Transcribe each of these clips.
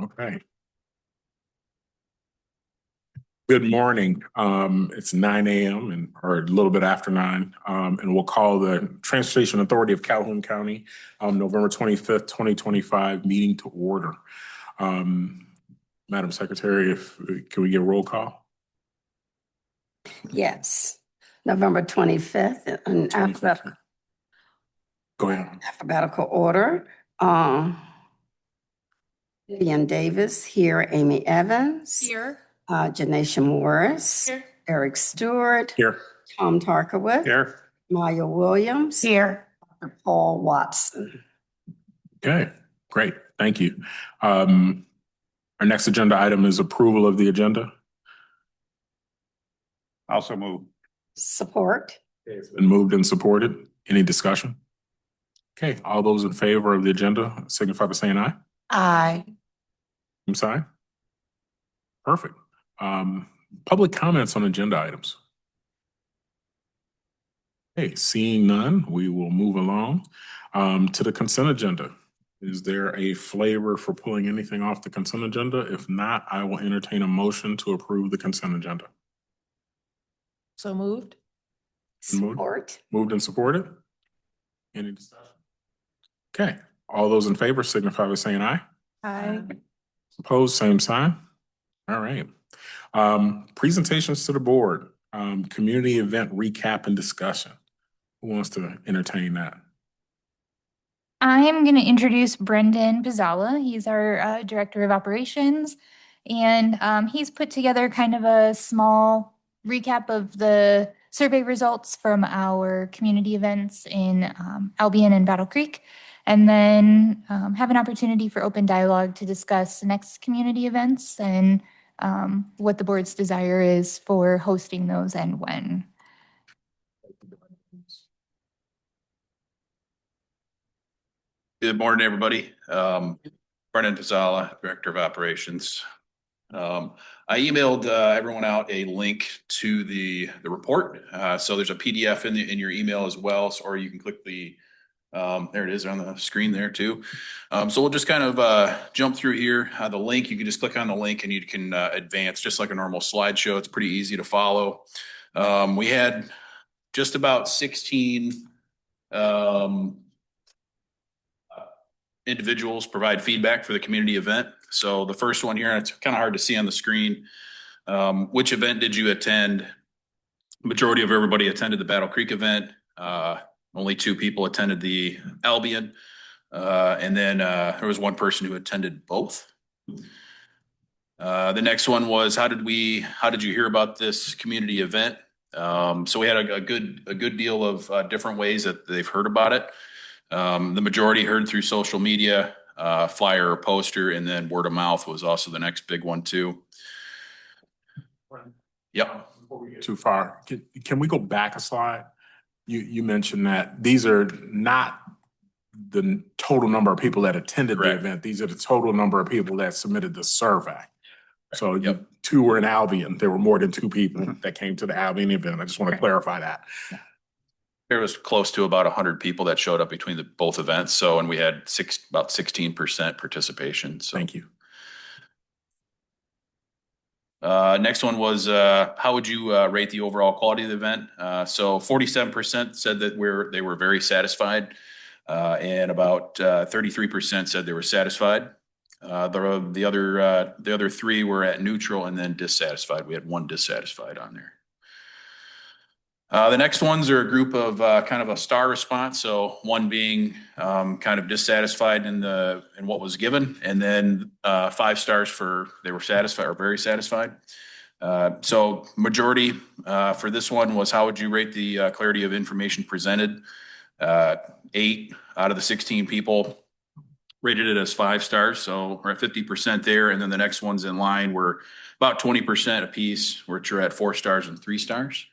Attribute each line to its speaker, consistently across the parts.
Speaker 1: Okay. Good morning. It's 9 a.m. or a little bit after 9. And we'll call the Transportation Authority of Calhoun County, November 25th, 2025 meeting to order. Madam Secretary, can we get a roll call?
Speaker 2: Yes, November 25th in
Speaker 1: 25th. Go ahead.
Speaker 2: alphabetical order. Vivian Davis here, Amy Evans.
Speaker 3: Here.
Speaker 2: Janesha Morris.
Speaker 3: Here.
Speaker 2: Eric Stewart.
Speaker 1: Here.
Speaker 2: Tom Tarkowitz.
Speaker 1: Here.
Speaker 2: Maya Williams.
Speaker 3: Here.
Speaker 2: Dr. Paul Watson.
Speaker 1: Okay, great. Thank you. Our next agenda item is approval of the agenda.
Speaker 4: Also move.
Speaker 2: Support.
Speaker 1: It's been moved and supported. Any discussion? Okay, all those in favor of the agenda signify by saying aye.
Speaker 3: Aye.
Speaker 1: I'm sorry. Perfect. Public comments on agenda items. Okay, seeing none, we will move along to the consent agenda. Is there a flavor for pulling anything off the consent agenda? If not, I will entertain a motion to approve the consent agenda.
Speaker 3: So moved.
Speaker 2: Support.
Speaker 1: Moved and supported? Any discussion? Okay, all those in favor signify by saying aye.
Speaker 3: Aye.
Speaker 1: Opposed, same sign. All right. Presentations to the board, community event recap and discussion. Who wants to entertain that?
Speaker 5: I am going to introduce Brendan Pizzala. He's our Director of Operations, and he's put together kind of a small recap of the survey results from our community events in Albion and Battle Creek, and then have an opportunity for open dialogue to discuss the next community events and what the board's desire is for hosting those and when.
Speaker 4: Good morning, everybody. Brendan Pizzala, Director of Operations. I emailed everyone out a link to the report. So there's a PDF in your email as well, or you can click the there it is on the screen there too. So we'll just kind of jump through here. The link, you can just click on the link and you can advance just like a normal slideshow. It's pretty easy to follow. We had just about 16 individuals provide feedback for the community event. So the first one here, and it's kind of hard to see on the screen. Which event did you attend? Majority of everybody attended the Battle Creek event. Only 2 people attended the Albion. And then there was one person who attended both. The next one was, how did you hear about this community event? So we had a good deal of different ways that they've heard about it. The majority heard through social media, flyer or poster, and then word of mouth was also the next big one too. Yep.
Speaker 1: Before we get too far, can we go back a slide? You mentioned that these are not the total number of people that attended the event. These are the total number of people that submitted the survey. So 2 were in Albion. There were more than 2 people that came to the Albion event. I just want to clarify that.
Speaker 4: There was close to about 100 people that showed up between both events. So, and we had about 16% participation. So.
Speaker 1: Thank you.
Speaker 4: Next one was, how would you rate the overall quality of the event? So 47% said that they were very satisfied, and about 33% said they were satisfied. The other 3 were at neutral and then dissatisfied. We had 1 dissatisfied on there. The next ones are a group of kind of a star response. So 1 being kind of dissatisfied in what was given, and then 5 stars for they were satisfied or very satisfied. So majority for this one was, how would you rate the clarity of information presented? 8 out of the 16 people rated it as 5 stars. So we're at 50% there. And then the next ones in line were about 20% apiece, which are at 4 stars and 3 stars.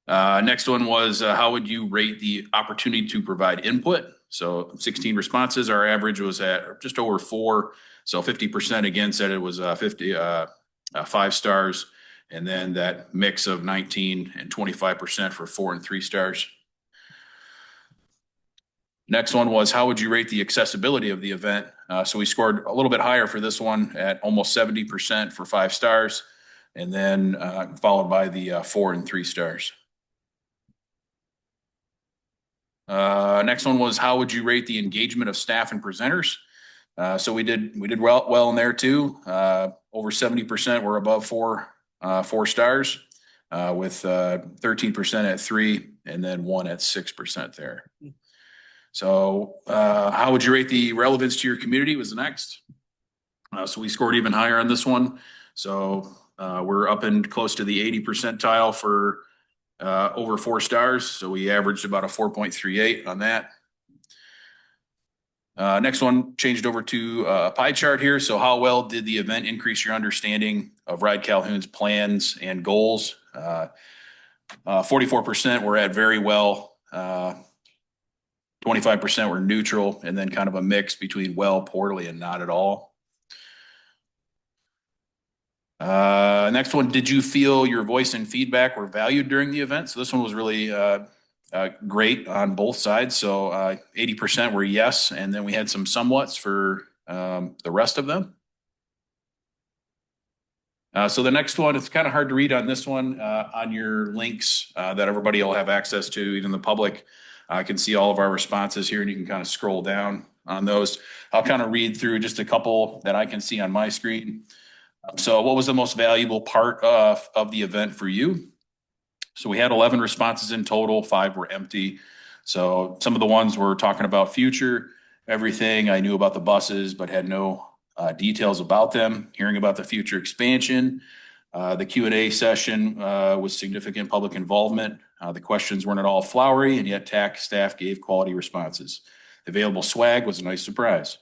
Speaker 4: Next one was, how would you rate the opportunity to provide input? So 16 responses, our average was at just over 4. So 50% again said it was 5 stars. And then that mix of 19 and 25% for 4 and 3 stars. Next one was, how would you rate the accessibility of the event? So we scored a little bit higher for this one at almost 70% for 5 stars, and then followed by the 4 and 3 stars. Next one was, how would you rate the engagement of staff and presenters? So we did well in there too. Over 70% were above 4 stars, with 13% at 3 and then 1 at 6% there. So how would you rate the relevance to your community was the next. So we scored even higher on this one. So we're up in close to the 80 percentile for over 4 stars. So we averaged about a 4.38 on that. Next one changed over to a pie chart here. So how well did the event increase your understanding of Ride Calhoun's plans and goals? 44% were at very well. 25% were neutral, and then kind of a mix between well, poorly, and not at all. Next one, did you feel your voice and feedback were valued during the event? So this one was really great on both sides. So 80% were yes, and then we had some somewhats for the rest of them. So the next one, it's kind of hard to read on this one. On your links that everybody will have access to, even the public, I can see all of our responses here, and you can kind of scroll down on those. I'll kind of read through just a couple that I can see on my screen. So what was the most valuable part of the event for you? So we had 11 responses in total, 5 were empty. So some of the ones were talking about future, everything. I knew about the buses, but had no details about them. Hearing about the future expansion. The Q&A session was significant public involvement. The questions weren't at all flowery, and yet TACC staff gave quality responses. The available swag was a nice surprise.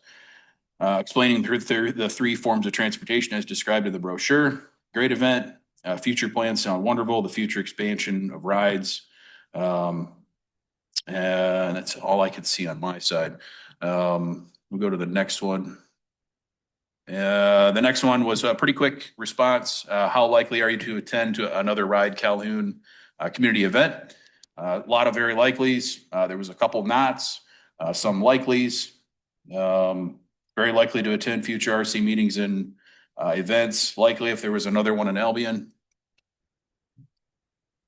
Speaker 4: Explaining the 3 forms of transportation as described in the brochure. Great event. Future plans sound wonderful. The future expansion of rides. And that's all I could see on my side. We'll go to the next one. The next one was a pretty quick response. How likely are you to attend to another Ride Calhoun community event? A lot of very likelies. There was a couple nots, some likelies. Very likely to attend future RC meetings and events. Likely if there was another one in Albion.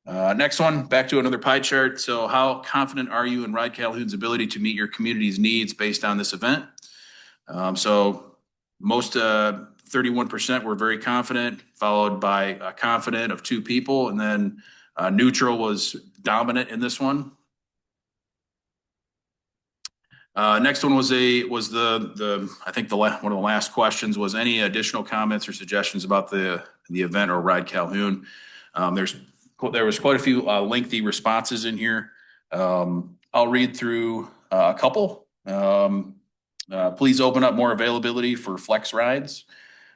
Speaker 4: Next one, back to another pie chart. So how confident are you in Ride Calhoun's ability to meet your community's needs based on this event? So most 31% were very confident, followed by confident of 2 people, and then neutral was dominant in this one. Next one was I think one of the last questions was any additional comments or suggestions about the event or Ride Calhoun. There was quite a few lengthy responses in here. I'll read through a couple. Please open up more availability for flex rides.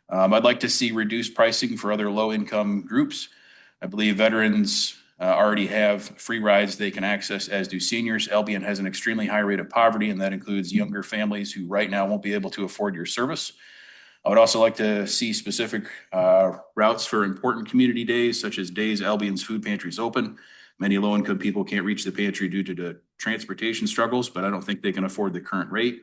Speaker 4: I'd like to see reduced pricing for other low-income groups. I believe veterans already have free rides they can access, as do seniors. Albion has an extremely high rate of poverty, and that includes younger families who right now won't be able to afford your service. I would also like to see specific routes for important community days, such as days Albion's food pantry is open. Many low-income people can't reach the pantry due to the transportation struggles, but I don't think they can afford the current rate.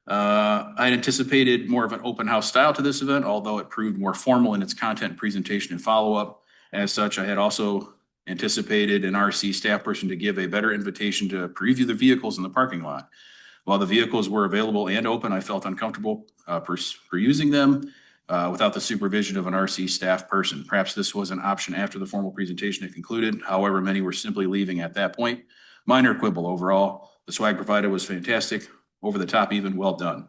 Speaker 4: I anticipated more of an open house style to this event, although it proved more formal in its content, presentation, and follow-up. As such, I had also anticipated an RC staff person to give a better invitation to preview the vehicles in the parking lot. While the vehicles were available and open, I felt uncomfortable for using them without the supervision of an RC staff person. Perhaps this was an option after the formal presentation had concluded. However, many were simply leaving at that point. Minor quibble overall. The swag provided was fantastic. Over the top even, well done.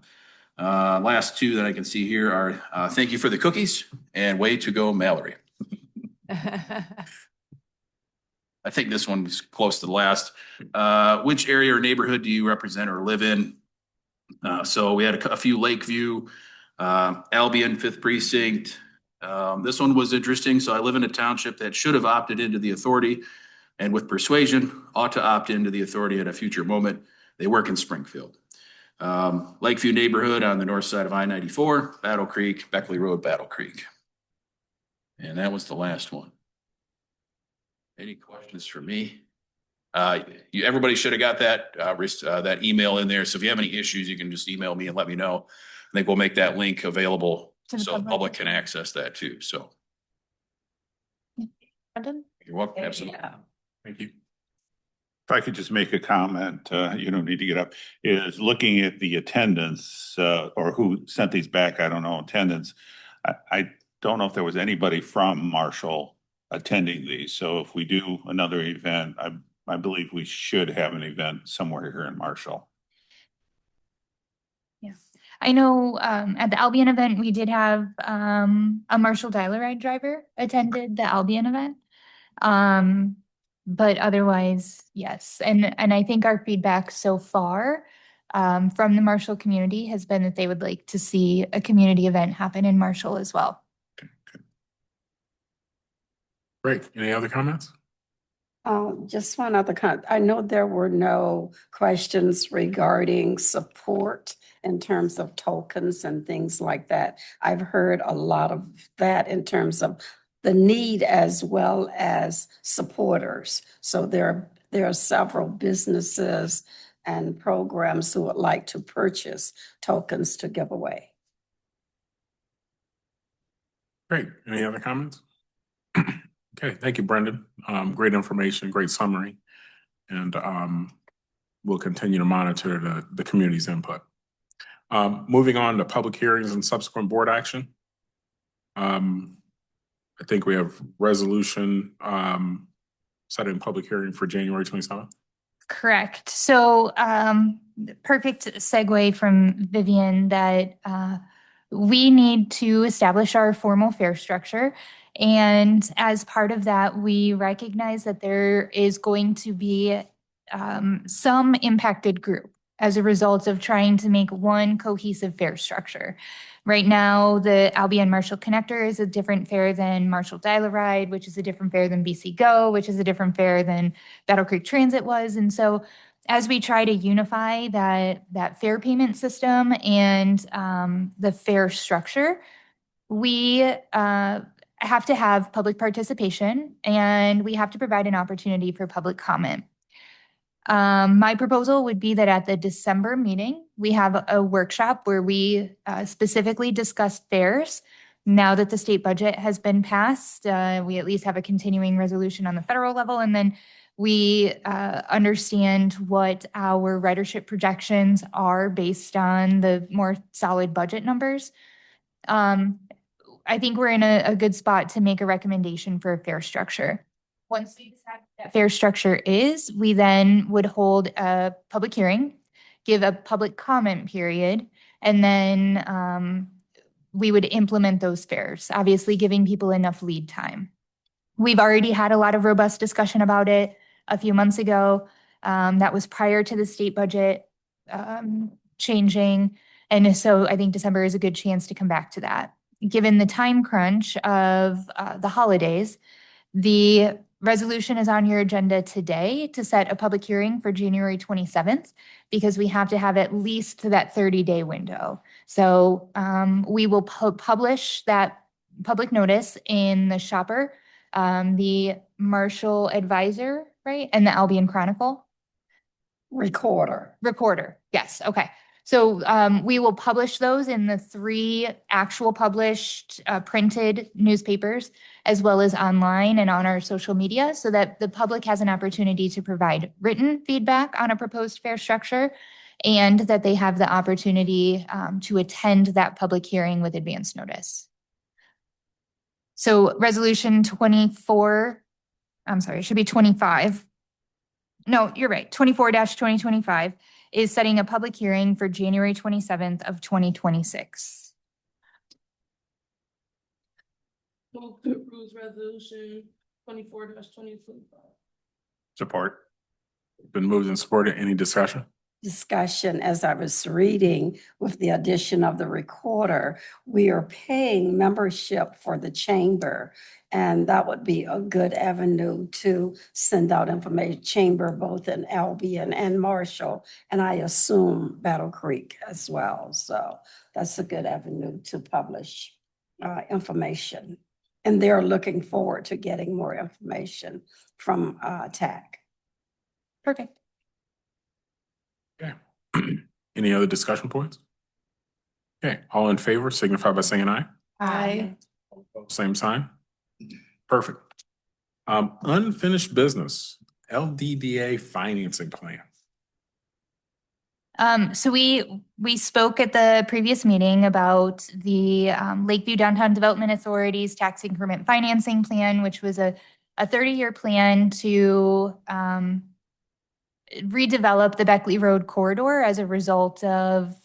Speaker 4: Last 2 that I can see here are thank you for the cookies and way to go, Mallory. I think this one was close to the last. Which area or neighborhood do you represent or live in? So we had a few Lakeview, Albion, 5th Precinct. This one was interesting. So I live in a township that should have opted into the authority and with persuasion ought to opt into the authority at a future moment. They work in Springfield. Lakeview neighborhood on the north side of I-94, Battle Creek, Beckley Road, Battle Creek. And that was the last one. Any questions for me? Everybody should have got that, that email in there. So if you have any issues, you can just email me and let me know. I think we'll make that link available
Speaker 5: To the
Speaker 4: so the
Speaker 5: public.
Speaker 4: public can access that too. So
Speaker 5: Brendan?
Speaker 4: you're welcome. Absolutely.
Speaker 1: Thank you.
Speaker 6: If I could just make a comment, you don't need to get up, is looking at the attendance, or who sent these back, I don't know, attendance. I don't know if there was anybody from Marshall attending these. So if we do another event, I believe we should have an event somewhere here in Marshall.
Speaker 5: Yeah, I know at the Albion event, we did have a Marshall Dial-A-Ride driver attended the Albion event. But otherwise, yes. And I think our feedback so far from the Marshall community has been that they would like to see a community event happen in Marshall as well.
Speaker 1: Great. Any other comments?
Speaker 2: Just one other comment. I know there were no questions regarding support in terms of tokens and things like that. I've heard a lot of that in terms of the need as well as supporters. So there are several businesses and programs who would like to purchase tokens to give away.
Speaker 1: Great. Any other comments? Okay, thank you, Brendan. Great information, great summary. And we'll continue to monitor the community's input. Moving on to public hearings and subsequent board action. I think we have resolution setting public hearing for January 27th.
Speaker 5: Correct. So perfect segue from Vivian that we need to establish our formal fare structure. And as part of that, we recognize that there is going to be some impacted group as a result of trying to make one cohesive fare structure. Right now, the Albion Marshall Connector is a different fare than Marshall Dial-A-Ride, which is a different fare than BC Go, which is a different fare than Battle Creek Transit was. And so as we try to unify that fare payment system and the fare structure, we have to have public participation and we have to provide an opportunity for public comment. My proposal would be that at the December meeting, we have a workshop where we specifically discuss fares. Now that the state budget has been passed, we at least have a continuing resolution on the federal level, and then we understand what our ridership projections are based on the more solid budget numbers. I think we're in a good spot to make a recommendation for a fare structure. Once we decide what that fare structure is, we then would hold a public hearing, give a public comment period, and then we would implement those fares, obviously giving people enough lead time. We've already had a lot of robust discussion about it a few months ago. That was prior to the state budget changing. And so I think December is a good chance to come back to that. Given the time crunch of the holidays, the resolution is on your agenda today to set a public hearing for January 27th, because we have to have at least that 30-day window. So we will publish that public notice in the Shopper, the Marshall Advisor, right? And the Albion Chronicle. Recorder. Yes. Okay. So we will publish those in the 3 actual published printed newspapers, as well as online and on our social media, so that the public has an opportunity to provide written feedback on a proposed fare structure, and that they have the opportunity to attend that public hearing with advance notice. So resolution 24, I'm sorry, it should be 25. No, you're right. 24-2025 is setting a public hearing for January 27th of 2026.
Speaker 3: Move to approve resolution 24-2025.
Speaker 6: Support.
Speaker 1: Been moved and supported. Any discussion?
Speaker 2: Discussion, as I was reading, with the addition of the recorder, we are paying membership for the chamber. And that would be a good avenue to send out information, chamber both in Albion and Marshall, and I assume Battle Creek as well. So that's a good avenue to publish information. And they're looking forward to getting more information from TACC.
Speaker 5: Perfect.
Speaker 1: Okay. Any other discussion points? Okay, all in favor signify by saying aye.
Speaker 3: Aye.
Speaker 1: Same sign. Perfect. Unfinished business, LDDA financing plan.
Speaker 5: So we spoke at the previous meeting about the Lakeview Downtown Development Authority's tax increment financing plan, which was a 30-year plan to redevelop the Beckley Road corridor as a result of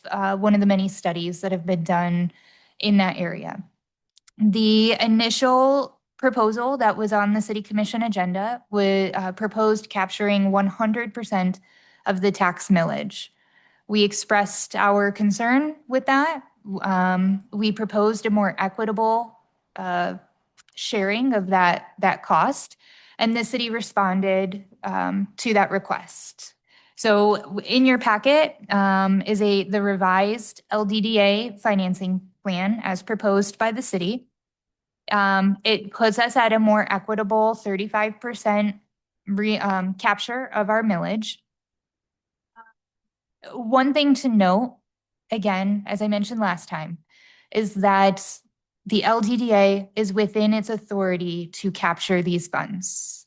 Speaker 5: one of the many studies that have been done in that area. The initial proposal that was on the city commission agenda was proposed capturing 100% of the tax millage. We expressed our concern with that. We proposed a more equitable sharing of that cost, and the city responded to that request. So in your packet is the revised LDDA financing plan as proposed by the city. It puts us at a more equitable 35% capture of our millage. One thing to note, again, as I mentioned last time, is that the LDDA is within its authority to capture these funds.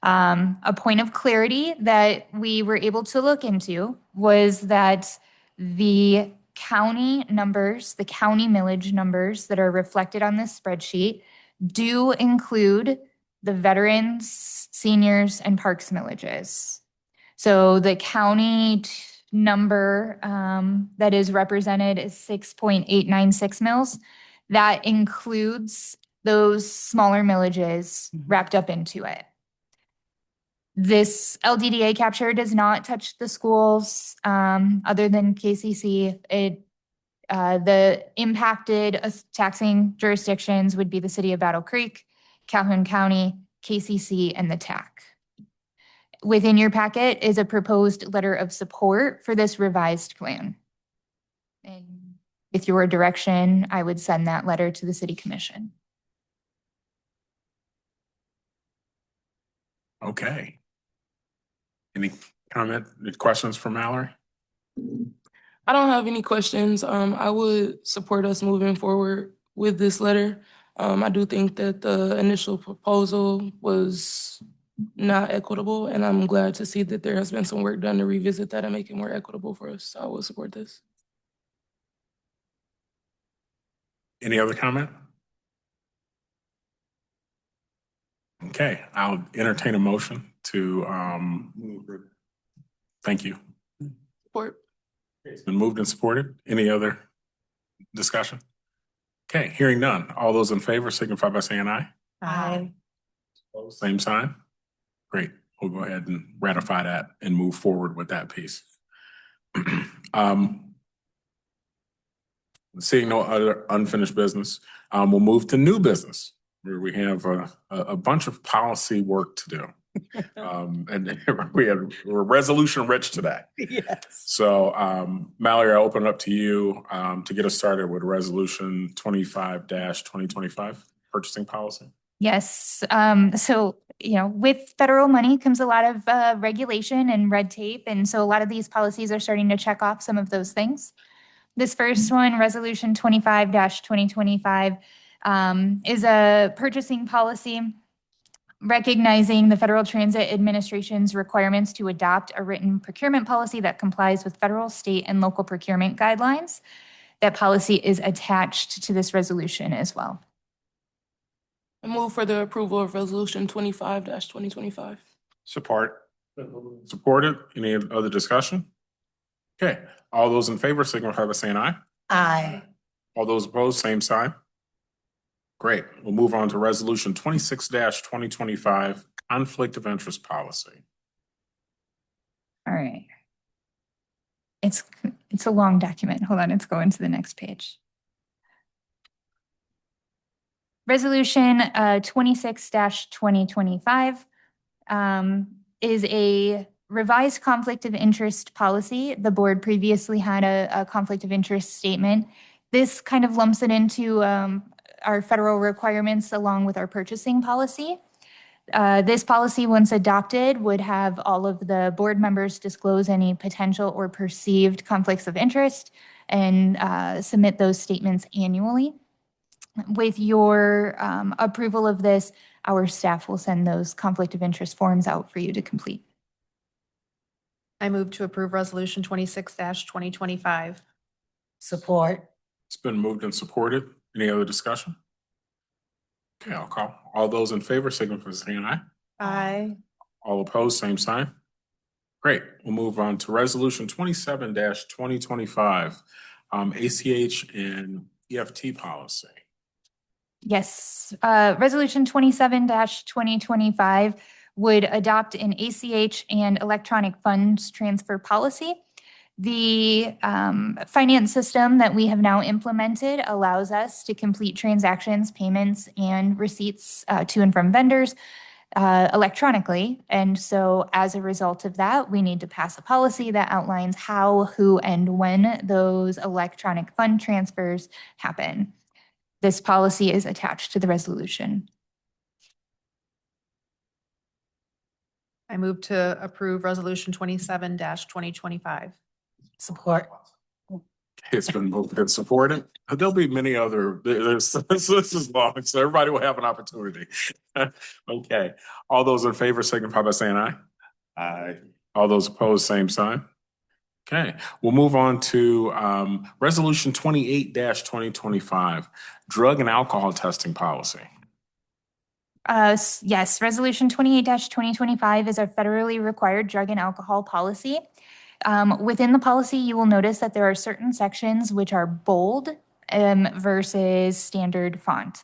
Speaker 5: A point of clarity that we were able to look into was that the county numbers, the county millage numbers that are reflected on this spreadsheet do include the veterans, seniors, and parks millages. So the county number that is represented is 6.896 mils. That includes those smaller millages wrapped up into it. This LDDA capture does not touch the schools other than KCC. The impacted taxing jurisdictions would be the city of Battle Creek, Calhoun County, KCC, and the TACC. Within your packet is a proposed letter of support for this revised plan. And with your direction, I would send that letter to the city commission.
Speaker 1: Okay. Any comment, questions for Mallory?
Speaker 3: I don't have any questions. I would support us moving forward with this letter. I do think that the initial proposal was not equitable, and I'm glad to see that there has been some work done to revisit that and make it more equitable for us. So I will support this.
Speaker 1: Any other comment? Okay, I'll entertain a motion to, thank you.
Speaker 3: Support.
Speaker 1: It's been moved and supported. Any other discussion? Okay, hearing none. All those in favor signify by saying aye.
Speaker 2: Aye.
Speaker 1: Same sign. Great. We'll go ahead and ratify that and move forward with that piece. Seeing no other unfinished business, we'll move to new business, where we have a bunch of policy work to do. And we're resolution rich today.
Speaker 2: Yes.
Speaker 1: So, Mallory, I'll open it up to you to get us started with resolution 25-2025 purchasing policy.
Speaker 5: Yes. So, with federal money comes a lot of regulation and red tape. And so a lot of these policies are starting to check off some of those things. This first one, resolution 25-2025, is a purchasing policy recognizing the Federal Transit Administration's requirements to adopt a written procurement policy that complies with federal, state, and local procurement guidelines. That policy is attached to this resolution as well.
Speaker 3: I move for the approval of resolution 25-2025.
Speaker 6: Support.
Speaker 1: Supported. Any other discussion? Okay, all those in favor signify by saying aye.
Speaker 2: Aye.
Speaker 1: All those opposed, same sign. Great. We'll move on to resolution 26-2025 conflict of interest policy.
Speaker 5: All right. It's a long document. Hold on, it's going to the next page. Resolution 26-2025 is a revised conflict of interest policy. The board previously had a conflict of interest statement. This kind of lumps it into our federal requirements along with our purchasing policy. This policy, once adopted, would have all of the board members disclose any potential or perceived conflicts of interest and submit those statements annually. With your approval of this, our staff will send those conflict of interest forms out for you to complete.
Speaker 7: I move to approve Resolution 26-2025.
Speaker 8: Support.
Speaker 1: It's been moved and supported. Any other discussion? Okay, I'll call. All those in favor, signify by saying aye.
Speaker 7: Aye.
Speaker 1: All opposed, same sign. Great. We'll move on to Resolution 27-2025, ACH and EFT policy.
Speaker 5: Yes, Resolution 27-2025 would adopt an ACH and electronic funds transfer policy. The finance system that we have now implemented allows us to complete transactions, payments, and receipts to and from vendors electronically. And so as a result of that, we need to pass a policy that outlines how, who, and when those electronic fund transfers happen. This policy is attached to the resolution.
Speaker 7: I move to approve Resolution 27-2025.
Speaker 8: Support.
Speaker 1: It's been moved and supported. There'll be many other, this is long, so everybody will have an opportunity. Okay. All those in favor signify by saying aye.
Speaker 6: Aye.
Speaker 1: All those opposed, same sign. Okay, we'll move on to Resolution 28-2025, drug and alcohol testing policy.
Speaker 5: Yes, Resolution 28-2025 is our federally required drug and alcohol policy. Within the policy, you will notice that there are certain sections which are bold versus standard font.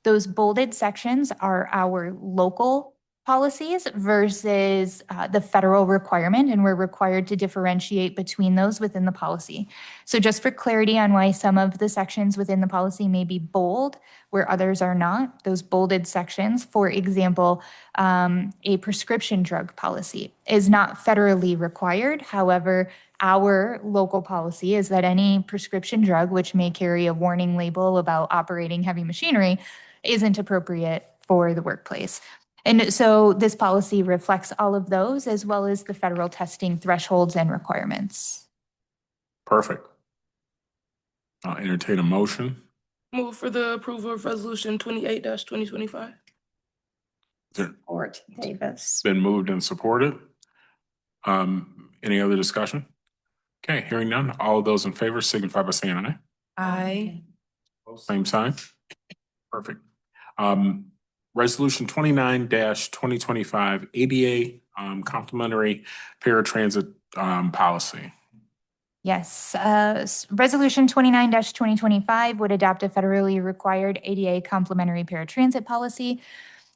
Speaker 5: Those bolded sections are our local policies versus the federal requirement, and we're required to differentiate between those within the policy. So just for clarity on why some of the sections within the policy may be bold, where others are not, those bolded sections, for example, a prescription drug policy is not federally required. However, our local policy is that any prescription drug, which may carry a warning label about operating heavy machinery, isn't appropriate for the workplace. And so this policy reflects all of those, as well as the federal testing thresholds and requirements.
Speaker 1: Perfect. I'll entertain a motion.
Speaker 3: Move for the approval of Resolution 28-2025.
Speaker 2: Support, Davis.
Speaker 1: It's been moved and supported. Any other discussion? Okay, hearing none. All those in favor signify by saying aye.
Speaker 7: Aye.
Speaker 1: Same sign. Perfect. Resolution 29-2025, ADA complimentary paratransit policy.
Speaker 5: Yes, Resolution 29-2025 would adopt a federally required ADA complementary paratransit policy.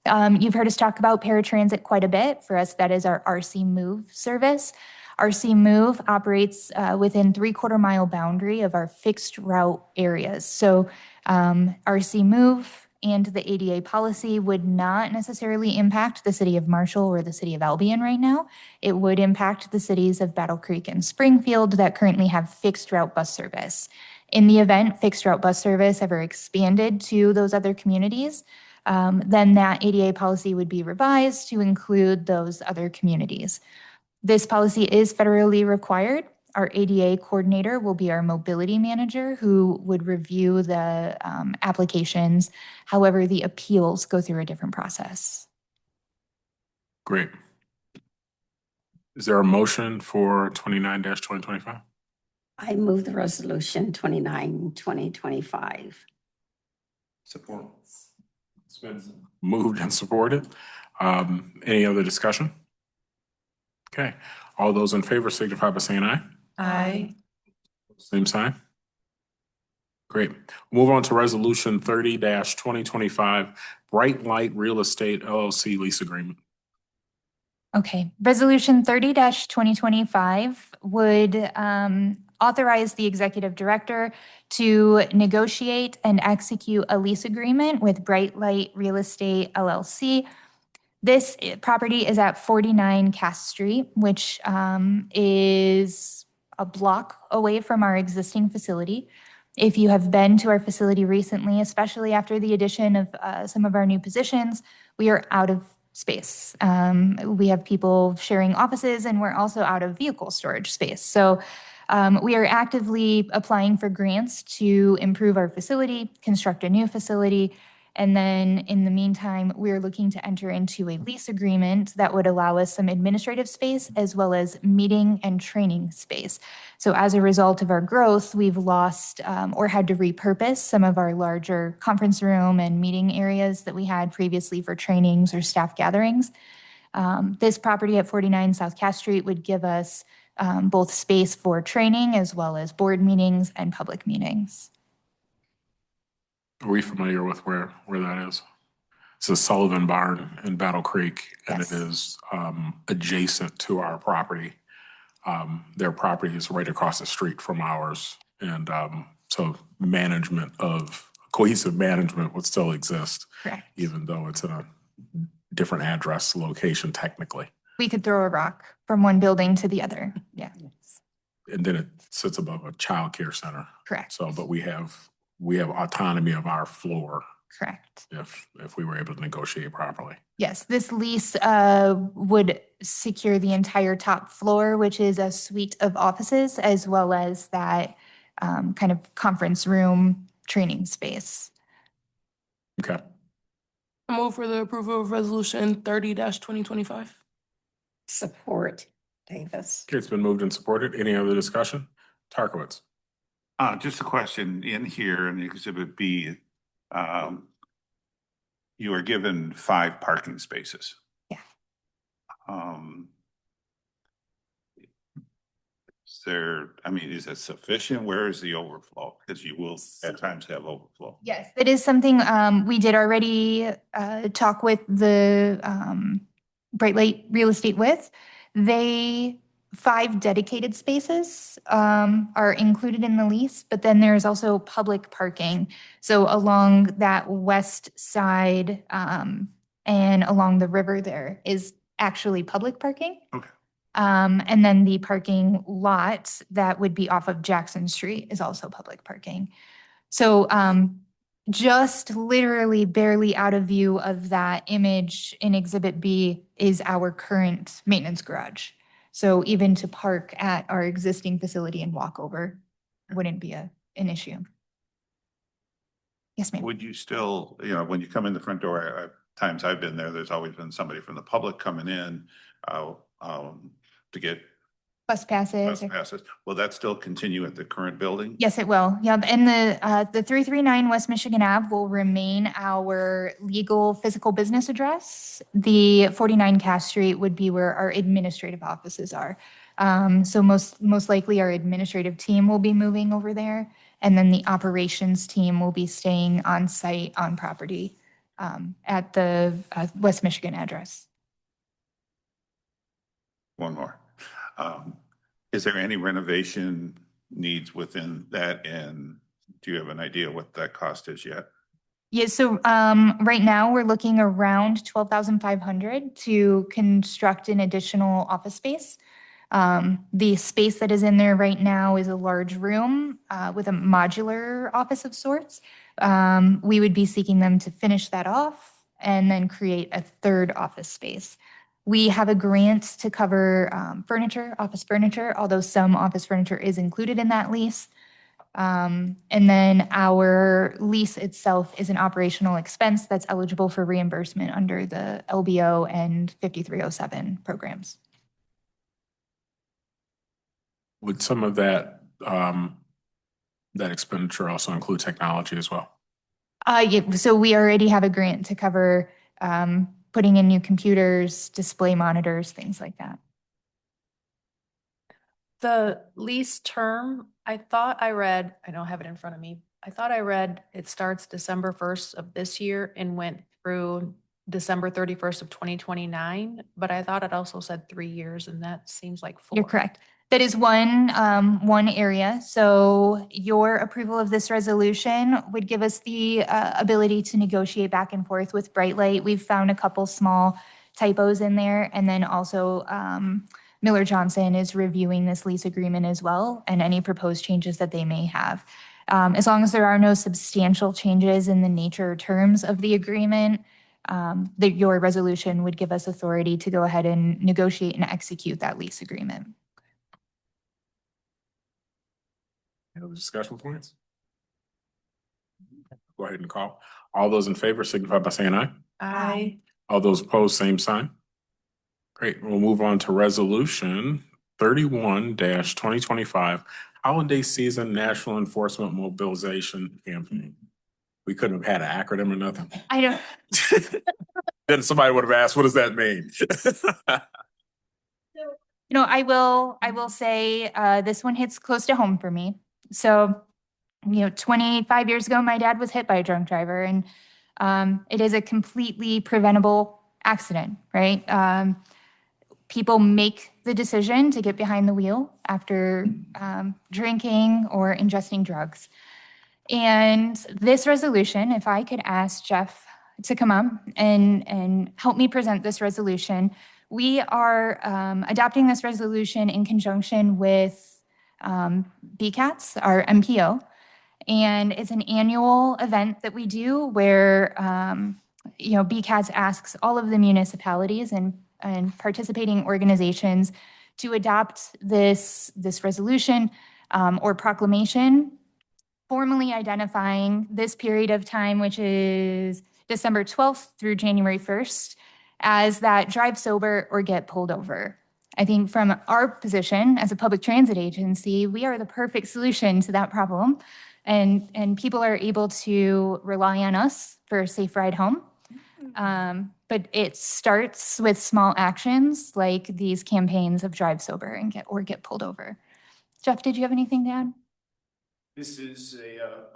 Speaker 5: You've heard us talk about paratransit quite a bit. For us, that is our RC Move service. RC Move operates within 3/4 mile boundary of our fixed route areas. So RC Move and the ADA policy would not necessarily impact the city of Marshall or the city of Albion right now. It would impact the cities of Battle Creek and Springfield that currently have fixed route bus service. In the event fixed route bus service ever expanded to those other communities, then that ADA policy would be revised to include those other communities. This policy is federally required. Our ADA coordinator will be our mobility manager who would review the applications. However, the appeals go through a different process.
Speaker 1: Great. Is there a motion for 29-2025?
Speaker 2: I move the resolution 29-2025.
Speaker 1: Support. It's been moved and supported. Any other discussion? Okay. All those in favor signify by saying aye.
Speaker 7: Aye.
Speaker 1: Same sign. Great. Move on to Resolution 30-2025, Bright Light Real Estate LLC lease agreement.
Speaker 5: Okay, Resolution 30-2025 would authorize the executive director to negotiate and execute a lease agreement with Bright Light Real Estate LLC. This property is at 49 Cass Street, which is a block away from our existing facility. If you have been to our facility recently, especially after the addition of some of our new positions, we are out of space. We have people sharing offices, and we're also out of vehicle storage space. So we are actively applying for grants to improve our facility, construct a new facility. And then in the meantime, we're looking to enter into a lease agreement that would allow us some administrative space as well as meeting and training space. So as a result of our growth, we've lost or had to repurpose some of our larger conference room and meeting areas that we had previously for trainings or staff gatherings. This property at 49 South Cass Street would give us both space for training as well as board meetings and public meetings.
Speaker 1: Are we familiar with where that is? It's a Sullivan Barn in Battle Creek, and it
Speaker 5: Yes.
Speaker 1: is adjacent to our property. Their property is right across the street from ours, and so cohesive management would still exist,
Speaker 5: Correct.
Speaker 1: even though it's in a different address location technically.
Speaker 5: We could throw a rock from one building to the other. Yeah,
Speaker 1: And then it sits above a child care center.
Speaker 5: correct.
Speaker 1: So, but we have autonomy of our floor
Speaker 5: Correct.
Speaker 1: if we were able to negotiate properly.
Speaker 5: Yes, this lease would secure the entire top floor, which is a suite of offices, as well as that kind of conference room training space.
Speaker 1: Okay.
Speaker 3: I move for the approval of resolution 30-2025.
Speaker 2: Support, Davis.
Speaker 1: Okay, it's been moved and supported. Any other discussion? Tarkowitz.
Speaker 6: Just a question in here in Exhibit B. You are given 5 parking spaces.
Speaker 5: Yeah.
Speaker 6: Is it sufficient? Where is the overflow? Because you will at times have overflow.
Speaker 5: Yes, that is something we did already talk with the Bright Light Real Estate with. 5 dedicated spaces are included in the lease, but then there's also public parking. So along that west side and along the river there is actually public parking.
Speaker 6: Okay.
Speaker 5: And then the parking lot that would be off of Jackson Street is also public parking. So just literally barely out of view of that image in Exhibit B is our current maintenance garage. So even to park at our existing facility and walk over wouldn't be an issue. Yes, ma'am.
Speaker 6: Would you still, when you come in the front door, times I've been there, there's always been somebody from the public coming in to get
Speaker 5: Bus passes.
Speaker 6: bus passes. Will that still continue at the current building?
Speaker 5: Yes, it will. Yep. And the 339 West Michigan Ave will remain our legal physical business address. The 49 Cass Street would be where our administrative offices are. So most likely our administrative team will be moving over there. And then the operations team will be staying on site on property at the West Michigan address.
Speaker 6: One more. Is there any renovation needs within that? And do you have an idea what that cost is yet?
Speaker 5: Yeah, so right now we're looking around 12,500 to construct an additional office space. The space that is in there right now is a large room with a modular office of sorts. We would be seeking them to finish that off and then create a third office space. We have a grant to cover furniture, office furniture, although some office furniture is included in that lease. And then our lease itself is an operational expense that's eligible for reimbursement under the LBO and 5307 programs.
Speaker 1: Would some of that expenditure also include technology as well?
Speaker 5: Yeah, so we already have a grant to cover putting in new computers, display monitors, things like that.
Speaker 7: The lease term, I thought I read, I don't have it in front of me. I thought I read it starts December 1st of this year and went through December 31st of 2029, but I thought it also said 3 years, and that seems like 4.
Speaker 5: You're correct. That is one area. So your approval of this resolution would give us the ability to negotiate back and forth with Bright Light. We've found a couple small typos in there, and then also Miller Johnson is reviewing this lease agreement as well, and any proposed changes that they may have. As long as there are no substantial changes in the nature or terms of the agreement, that your resolution would give us authority to go ahead and negotiate and execute that lease agreement.
Speaker 1: Any other discussion points? Go ahead and call. All those in favor signify by saying aye.
Speaker 7: Aye.
Speaker 1: All those opposed, same sign. Great. We'll move on to resolution 31-2025 Holiday Season National Enforcement Mobilization Campaign. We couldn't have had an acronym or nothing.
Speaker 5: I don't,
Speaker 1: Then somebody would have asked, what does that mean?
Speaker 5: I will say, this one hits close to home for me. So, 25 years ago, my dad was hit by a drunk driver, and it is a completely preventable accident, right? People make the decision to get behind the wheel after drinking or ingesting drugs. And this resolution, if I could ask Jeff to come up and help me present this resolution, we are adopting this resolution in conjunction with BCATS, our MPO. And it's an annual event that we do where, BCATS asks all of the municipalities and participating organizations to adopt this resolution or proclamation, formally identifying this period of time, which is December 12th through January 1st, as that drive sober or get pulled over. I think from our position as a public transit agency, we are the perfect solution to that problem. And people are able to rely on us for a safe ride home. But it starts with small actions like these campaigns of drive sober and get pulled over. Jeff, did you have anything to add?
Speaker 9: This is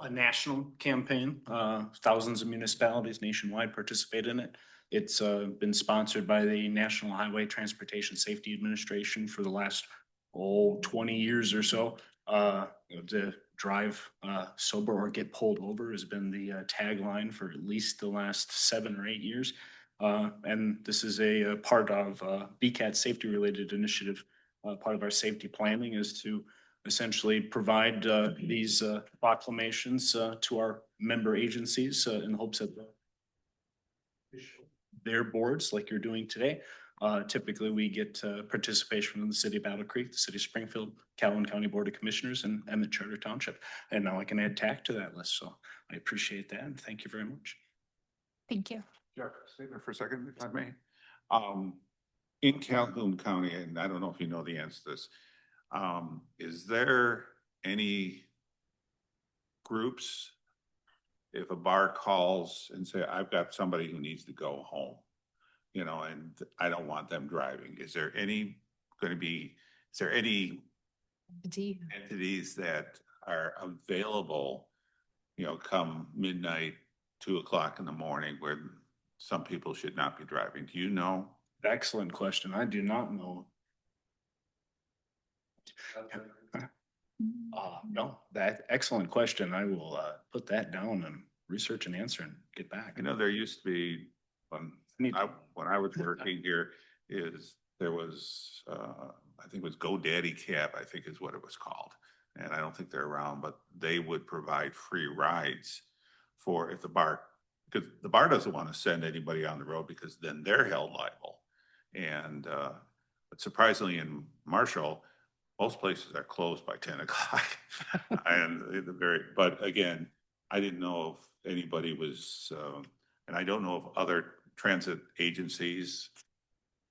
Speaker 9: a national campaign. Thousands of municipalities nationwide participate in it. It's been sponsored by the National Highway Transportation Safety Administration for the last 20 years or so. The drive sober or get pulled over has been the tagline for at least the last 7 or 8 years. And this is a part of BCAT safety related initiative. Part of our safety planning is to essentially provide these proclamations to our member agencies in hopes that their boards, like you're doing today. Typically, we get participation from the city of Battle Creek, the city of Springfield, Calhoun County Board of Commissioners, and Emmett Charter Township. And now I can add TACC to that list. So I appreciate that, and thank you very much.
Speaker 5: Thank you.
Speaker 6: Jeff, stay there for a second, if I may. In Calhoun County, and I don't know if you know the answer to this, is there any groups, if a bar calls and say, I've got somebody who needs to go home, and I don't want them driving, is there any entities that are available, come midnight, 2 o'clock in the morning, where some people should not be driving? Do you know?
Speaker 9: Excellent question. I do not know. No, excellent question. I will put that down and research and answer and get back.
Speaker 6: There used to be when I was working here, there was I think it was GoDaddy Cab, I think is what it was called, and I don't think they're around, but they would provide free rides for if the bar, because the bar doesn't want to send anybody on the road because then they're held liable. And but surprisingly in Marshall, most places are closed by 10 o'clock. But again, I didn't know if anybody was, and I don't know if other transit agencies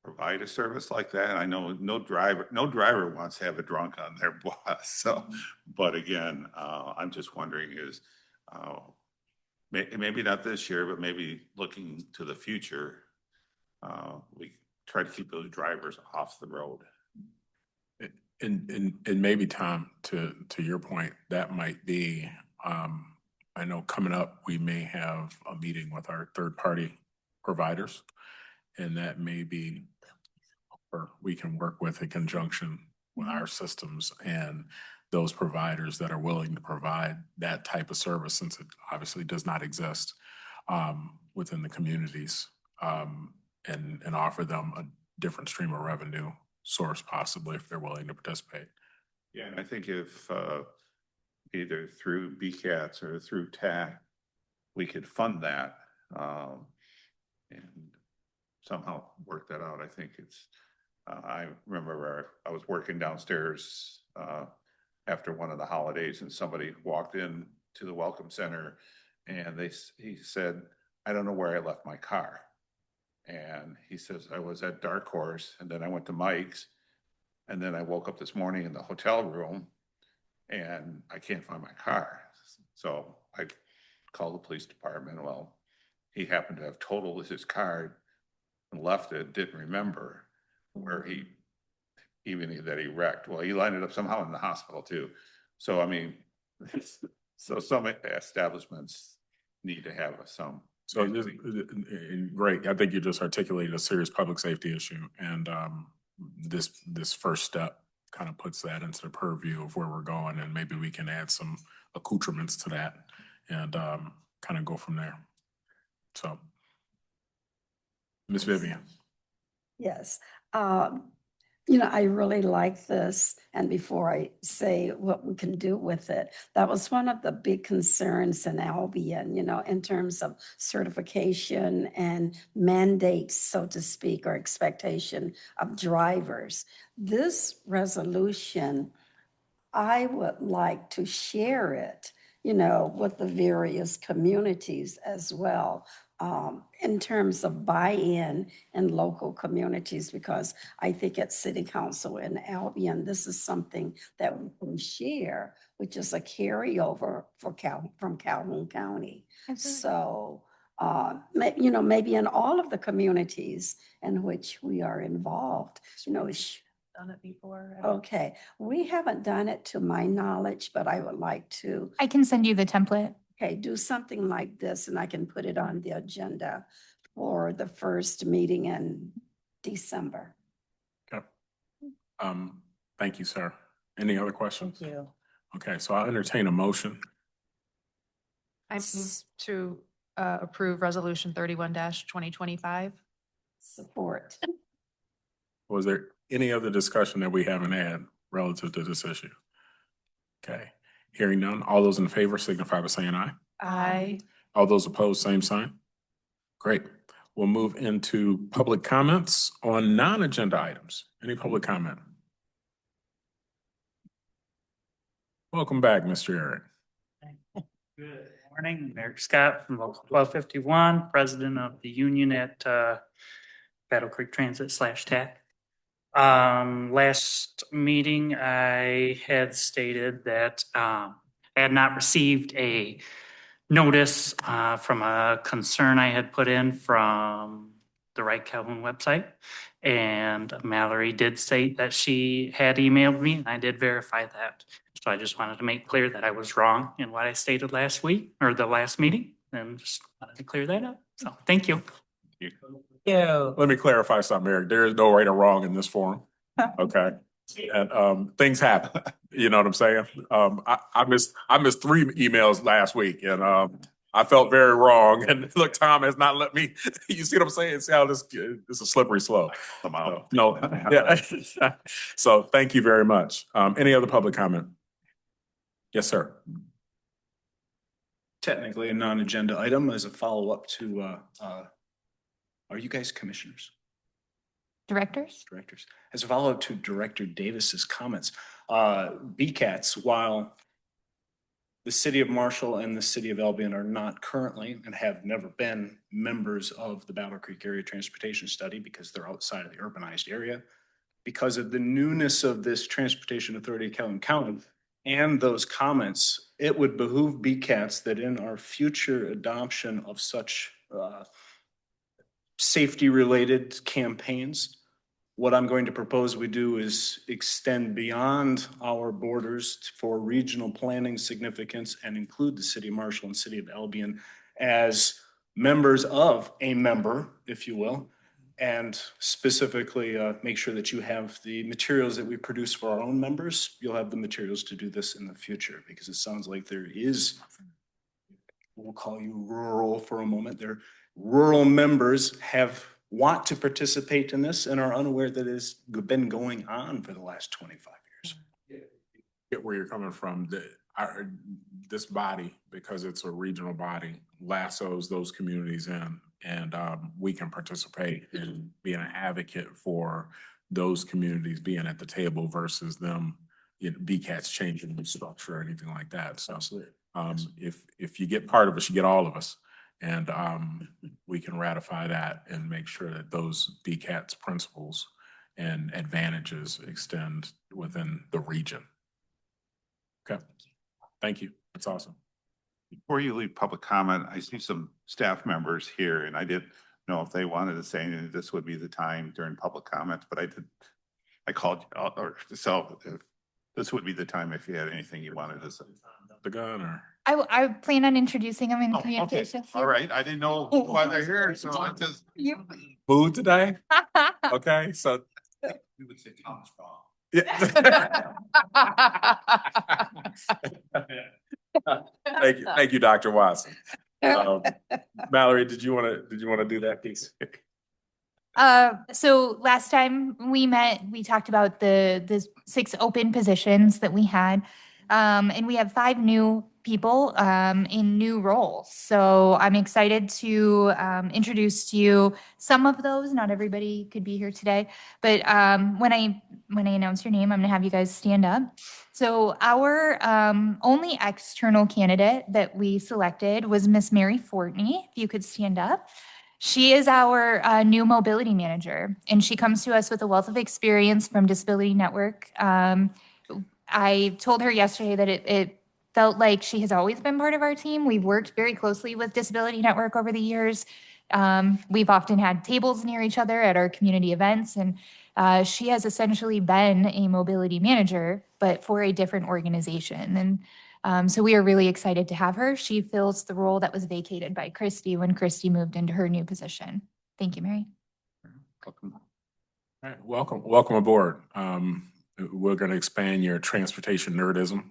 Speaker 6: provide a service like that. I know no driver wants to have a drunk on their bus. So, but again, I'm just wondering is, maybe not this year, but maybe looking to the future, we try to keep those drivers off the road.
Speaker 1: And maybe, Tom, to your point, that might be, I know coming up, we may have a meeting with our third-party providers, and that may be, or we can work with in conjunction with our systems and those providers that are willing to provide that type of service, since it obviously does not exist within the communities, and offer them a different stream of revenue source, possibly, if they're willing to participate.
Speaker 6: Yeah, and I think if either through BCATS or through TACC, we could fund that. and somehow work that out. I think it's, I remember I was working downstairs, after one of the holidays and somebody walked in to the Welcome Center and he said, I don't know where I left my car. And he says, I was at Dark Horse and then I went to Mike's. And then I woke up this morning in the hotel room and I can't find my car. So I called the police department. Well, he happened to have totaled his card and left it, didn't remember where that he wrecked. Well, he landed up somehow in the hospital too. So, I mean, so some establishments need to have some.
Speaker 1: So this, great. I think you just articulated a serious public safety issue, and this first step kind of puts that into the purview of where we're going, and maybe we can add some accoutrements to that and kind of go from there. So, Ms. Vivian.
Speaker 2: Yes. I really like this. And before I say what we can do with it, that was one of the big concerns in Albion, in terms of certification and mandates, so to speak, or expectation of drivers. This resolution, I would like to share it, with the various communities as well, in terms of buy-in in local communities, because I think at City Council in Albion, this is something that we can share, which is a carryover from Calhoun County.
Speaker 5: Absolutely.
Speaker 2: So, maybe in all of the communities in which we are involved,
Speaker 7: Done it before.
Speaker 2: Okay, we haven't done it to my knowledge, but I would like to,
Speaker 5: I can send you the template.
Speaker 2: do something like this and I can put it on the agenda for the first meeting in December.
Speaker 1: Okay. Thank you, sir. Any other questions?
Speaker 8: Thank you.
Speaker 1: Okay, so I'll entertain a motion.
Speaker 7: I move to approve resolution 31-2025.
Speaker 2: Support.
Speaker 1: Was there any other discussion that we haven't had relative to this issue? Okay, hearing none. All those in favor signify by saying aye.
Speaker 7: Aye.
Speaker 1: All those opposed, same sign. Great. We'll move into public comments on non-agenda items. Any public comment? Welcome back, Mr. Eric.
Speaker 10: Good morning, Eric Scott from Local 1251, president of the union at Battle Creek Transit /TACC. Last meeting, I had stated that I had not received a notice from a concern I had put in from the Right Calhoun website. And Mallory did state that she had emailed me, and I did verify that. So I just wanted to make clear that I was wrong in what I stated last week, or the last meeting, and just wanted to clear that up. So, thank you.
Speaker 8: You.
Speaker 1: Let me clarify something, Eric. There is no right or wrong in this forum. Okay. And things happen. You know what I'm saying? I missed 3 emails last week, and I felt very wrong. And look, Tom has not let me. You see what I'm saying? See how this is a slippery slope. No, yeah. So thank you very much. Any other public comment? Yes, sir.
Speaker 9: Technically a non-agenda item as a follow-up to, are you guys commissioners?
Speaker 5: Directors?
Speaker 9: Directors. As a follow-up to Director Davis's comments, BCATs, while the city of Marshall and the city of Albion are not currently and have never been members of the Battle Creek Area Transportation Study because they're outside of the urbanized area, because of the newness of this Transportation Authority of Calhoun County and those comments, it would behoove BCATs that in our future adoption of such safety-related campaigns, what I'm going to propose we do is extend beyond our borders for regional planning significance and include the city of Marshall and city of Albion as members of a member, if you will, and specifically make sure that you have the materials that we produce for our own members. You'll have the materials to do this in the future, because it sounds like there is, we'll call you rural for a moment, there rural members want to participate in this and are unaware that it's been going on for the last 25 years.
Speaker 1: Get where you're coming from. This body, because it's a regional body, lassos those communities in and we can participate in being an advocate for those communities being at the table versus them, BCAT's changing the structure or anything like that. So if you get part of us, you get all of us. And we can ratify that and make sure that those BCAT's principles and advantages extend within the region. Okay, thank you. That's awesome.
Speaker 6: Before you leave public comment, I see some staff members here and I didn't know if they wanted to say anything. This would be the time during public comments, but I called you out, or so if this would be the time if you had anything you wanted to say.
Speaker 1: The gun or?
Speaker 5: I plan on introducing him in
Speaker 6: Oh, okay.
Speaker 5: communication.
Speaker 6: All right. I didn't know why they're here, so I just.
Speaker 1: Food today? Okay, so.
Speaker 6: We would say Thomas Strong.
Speaker 1: Yeah. Thank you, Dr. Watson. Mallory, did you want to do that piece?
Speaker 5: So last time we met, we talked about the 6 open positions that we had. And we have 5 new people in new roles. So I'm excited to introduce to you some of those. Not everybody could be here today, but when I announce your name, I'm gonna have you guys stand up. So our only external candidate that we selected was Miss Mary Fortney. If you could stand up. She is our new mobility manager, and she comes to us with a wealth of experience from Disability Network. I told her yesterday that it felt like she has always been part of our team. We've worked very closely with Disability Network over the years. We've often had tables near each other at our community events, and she has essentially been a mobility manager, but for a different organization. And so we are really excited to have her. She fills the role that was vacated by Christy when Christy moved into her new position. Thank you, Mary.
Speaker 1: Welcome. All right, welcome aboard. We're going to expand your transportation nerdism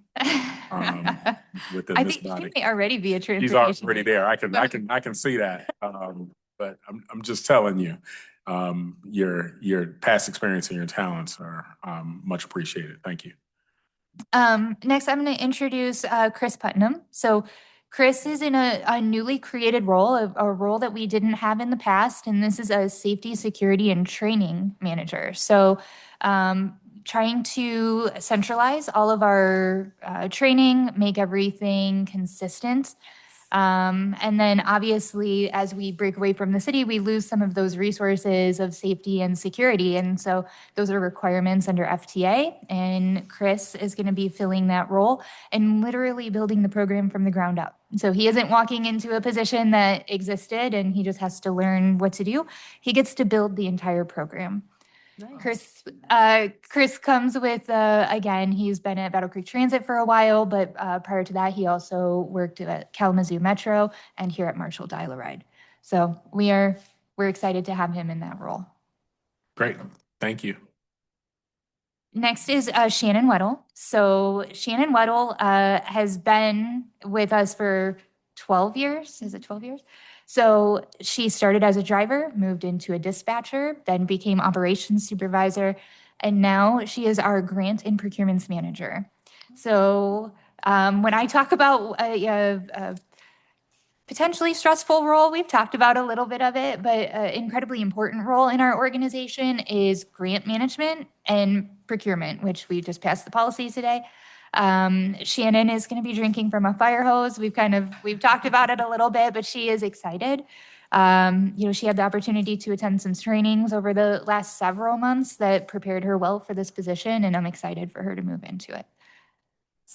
Speaker 1: within
Speaker 5: I
Speaker 1: this
Speaker 5: think
Speaker 1: body.
Speaker 5: she may already be a
Speaker 1: She's
Speaker 5: transportation.
Speaker 1: already there. I can see that. But I'm just telling you, your past experience and your talents are much appreciated. Thank you.
Speaker 5: Next, I'm going to introduce Chris Putnam. So Chris is in a newly created role, a role that we didn't have in the past, and this is a safety, security, and training manager. So trying to centralize all of our training, make everything consistent. And then obviously, as we break away from the city, we lose some of those resources of safety and security. And so those are requirements under FTA. And Chris is going to be filling that role and literally building the program from the ground up. So he isn't walking into a position that existed and he just has to learn what to do. He gets to build the entire program.
Speaker 7: Nice.
Speaker 5: Chris comes with, again, he's been at Battle Creek Transit for a while, but prior to that, he also worked at Kalamazoo Metro and here at Marshall Dial-A-Ride. So we're excited to have him in that role.
Speaker 1: Great. Thank you.
Speaker 5: Next is Shannon Weddle. So Shannon Weddle has been with us for 12 years. Is it 12 years? So she started as a driver, moved into a dispatcher, then became operations supervisor, and now she is our grant and procurements manager. So when I talk about a potentially stressful role, we've talked about a little bit of it, but an incredibly important role in our organization is grant management and procurement, which we just passed the policy today. Shannon is going to be drinking from a fire hose. We've talked about it a little bit, but she is excited. She had the opportunity to attend some trainings over the last several months that prepared her well for this position, and I'm excited for her to move into it.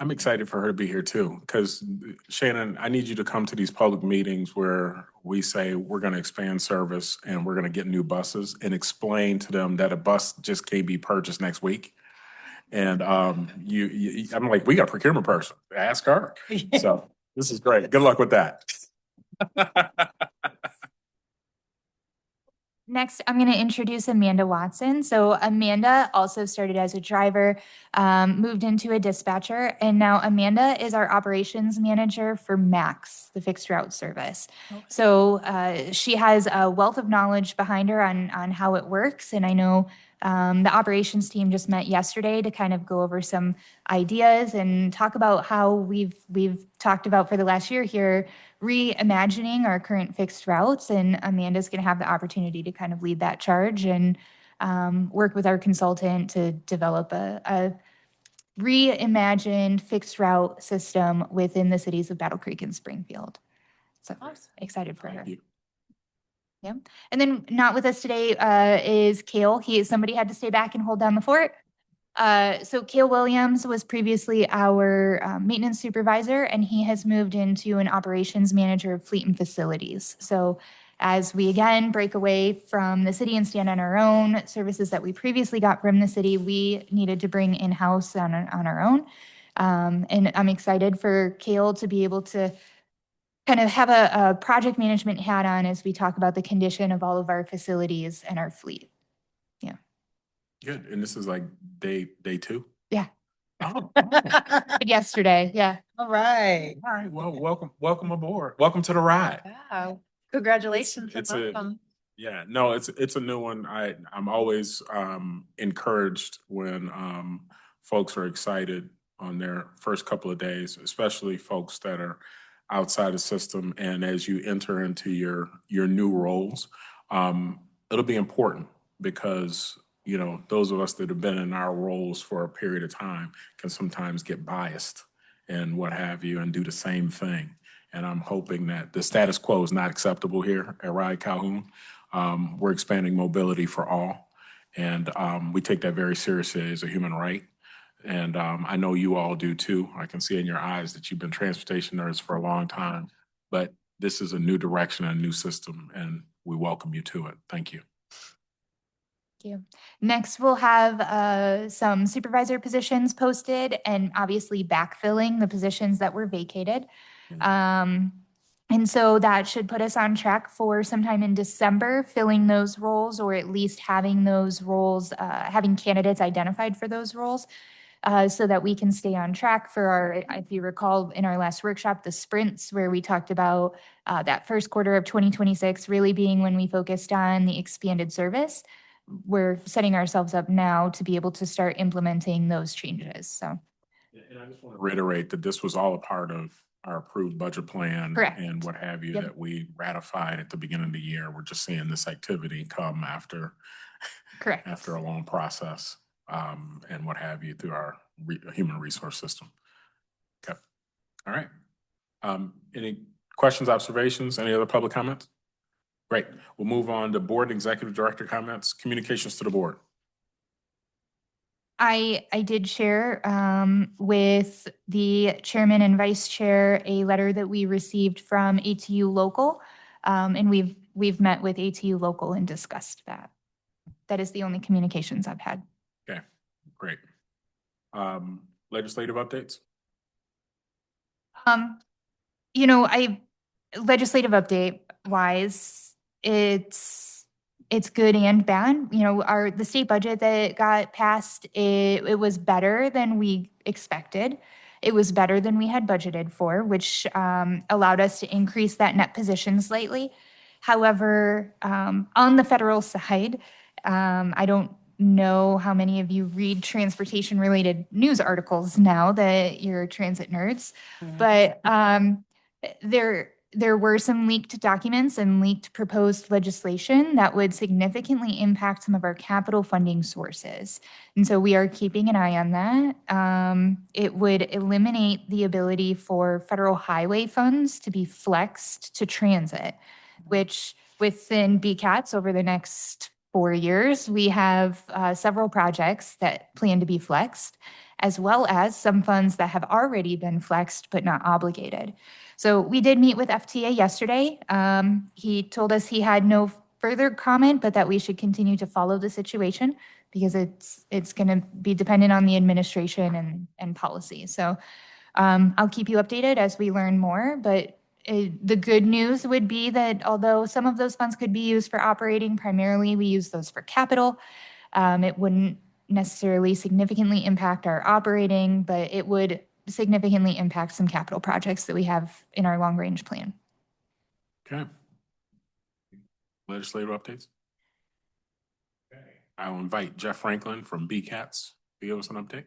Speaker 1: I'm excited for her to be here too, because Shannon, I need you to come to these public meetings where we say we're going to expand service and we're going to get new buses and explain to them that a bus just can't be purchased next week. And I'm like, we got a procurement person. Ask her. So this is great. Good luck with that.
Speaker 5: Next, I'm going to introduce Amanda Watson. So Amanda also started as a driver, moved into a dispatcher, and now Amanda is our operations manager for MAX, the fixed route service. Okay. So she has a wealth of knowledge behind her on how it works. And I know The operations team just met yesterday to kind of go over some ideas and talk about how we've talked about for the last year here, reimagining our current fixed routes. And Amanda's going to have the opportunity to kind of lead that charge and work with our consultant to develop a reimagined fixed route system within the cities of Battle Creek and Springfield. So excited for her.
Speaker 1: Thank you.
Speaker 5: Yeah. And then not with us today is Kale. Somebody had to stay back and hold down the fort. So Kale Williams was previously our maintenance supervisor, and he has moved into an operations manager of fleet and facilities. So as we again break away from the city and stand on our own services that we previously got from the city, we needed to bring in-house on our own. And I'm excited for Kale to be able to kind of have a project management hat on as we talk about the condition of all of our facilities and our fleet. Yeah.
Speaker 1: Good. And this is like day two?
Speaker 5: Yeah.
Speaker 1: Oh,
Speaker 5: Yesterday. Yeah.
Speaker 8: All right.
Speaker 1: all right. Well, welcome aboard. Welcome to the ride.
Speaker 7: Yeah. Congratulations.
Speaker 1: It's
Speaker 7: and
Speaker 1: a-
Speaker 7: welcome.
Speaker 1: Yeah, no, it's a new one. I'm always encouraged when folks are excited on their first couple of days, especially folks that are outside the system. And as you enter into your new roles, it'll be important because those of us that have been in our roles for a period of time can sometimes get biased and what have you, and do the same thing. And I'm hoping that the status quo is not acceptable here at Ride Calhoun. We're expanding mobility for all, and we take that very seriously as a human right. And I know you all do too. I can see in your eyes that you've been transportation nerds for a long time, but this is a new direction, a new system, and we welcome you to it. Thank you.
Speaker 5: Thank you. Next, we'll have some supervisor positions posted and obviously backfilling the positions that were vacated. And so that should put us on track for sometime in December, filling those roles, or at least having those roles, having candidates identified for those roles, so that we can stay on track for our, if you recall, in our last workshop, the sprints, where we talked about that first quarter of 2026 really being when we focused on the expanded service. We're setting ourselves up now to be able to start implementing those changes. So.
Speaker 1: And I just want to reiterate that this was all a part of our approved budget plan.
Speaker 5: Correct.
Speaker 1: And what have you,
Speaker 5: Yep.
Speaker 1: that we ratified at the beginning of the year. We're just seeing this activity come after
Speaker 5: Correct.
Speaker 1: after a long process, and what have you, through our human resource system. Okay. All right. Any questions, observations, any other public comments? Great. We'll move on to board and executive director comments, communications to the board.
Speaker 5: I did share with the chairman and vice chair a letter that we received from ATU Local, and we've met with ATU Local and discussed that. That is the only communications I've had.
Speaker 1: Okay, great. Legislative updates?
Speaker 5: Legislative update wise, it's good and bad. The state budget that got passed, it was better than we expected. It was better than we had budgeted for, which allowed us to increase that net position slightly. However, on the federal side, I don't know how many of you read transportation related news articles now that you're transit nerds, but there were some leaked documents and leaked proposed legislation that would significantly impact some of our capital funding sources. And so we are keeping an eye on that. It would eliminate the ability for federal highway funds to be flexed to transit, which within BCATS over the next 4 years, we have several projects that plan to be flexed, as well as some funds that have already been flexed but not obligated. So we did meet with FTA yesterday. He told us he had no further comment, but that we should continue to follow the situation because it's going to be dependent on the administration and policy. So I'll keep you updated as we learn more, but the good news would be that although some of those funds could be used for operating, primarily we use those for capital. It wouldn't necessarily significantly impact our operating, but it would significantly impact some capital projects that we have in our long range plan.
Speaker 1: Okay. Legislative updates? Okay. I'll invite Jeff Franklin from BCATS to give us an update.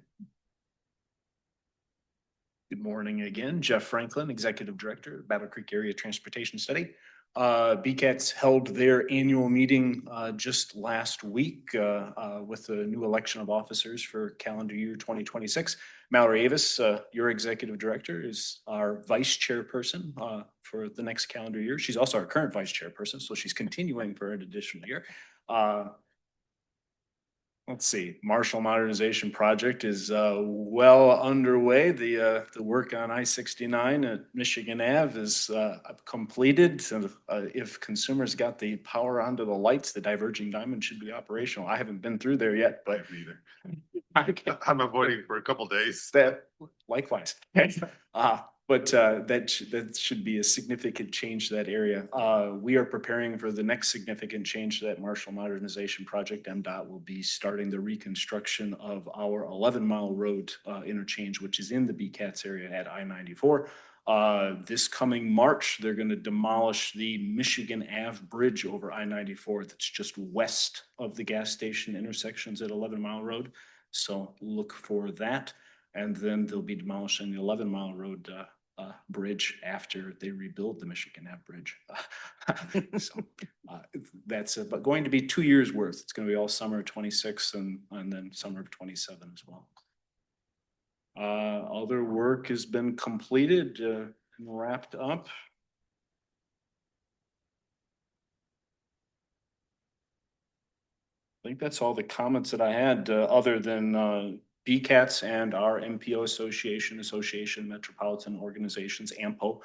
Speaker 9: Good morning again. Jeff Franklin, Executive Director, Battle Creek Area Transportation Study. BCATS held their annual meeting just last week with the new election of officers for calendar year 2026. Mallory Avis, your Executive Director, is our Vice Chairperson for the next calendar year. She's also our current Vice Chairperson, so she's continuing for an additional year. Let's see, Marshall Modernization Project is well underway. The work on I-69 at Michigan Ave is completed. So, if consumers got the power onto the lights, the diverging diamond should be operational. I haven't been through there yet, but
Speaker 6: I'm avoiding for a couple days.
Speaker 9: that likewise. But that should be a significant change to that area. We are preparing for the next significant change to that Marshall Modernization Project. MDOT will be starting the reconstruction of our 11-mile road interchange, which is in the BCATS area at I-94. This coming March, they're going to demolish the Michigan Ave Bridge over I-94 that's just west of the gas station intersections at 11-mile road. So look for that. And then they'll be demolishing the 11-mile road bridge after they rebuild the Michigan Ave Bridge. So that's but going to be 2 years worth. It's going to be all summer of 26 and then summer of 27 as well. Other work has been completed and wrapped up. I think that's all the comments that I had, other than BCATS and our MPO Association Metropolitan Organizations, AMPO,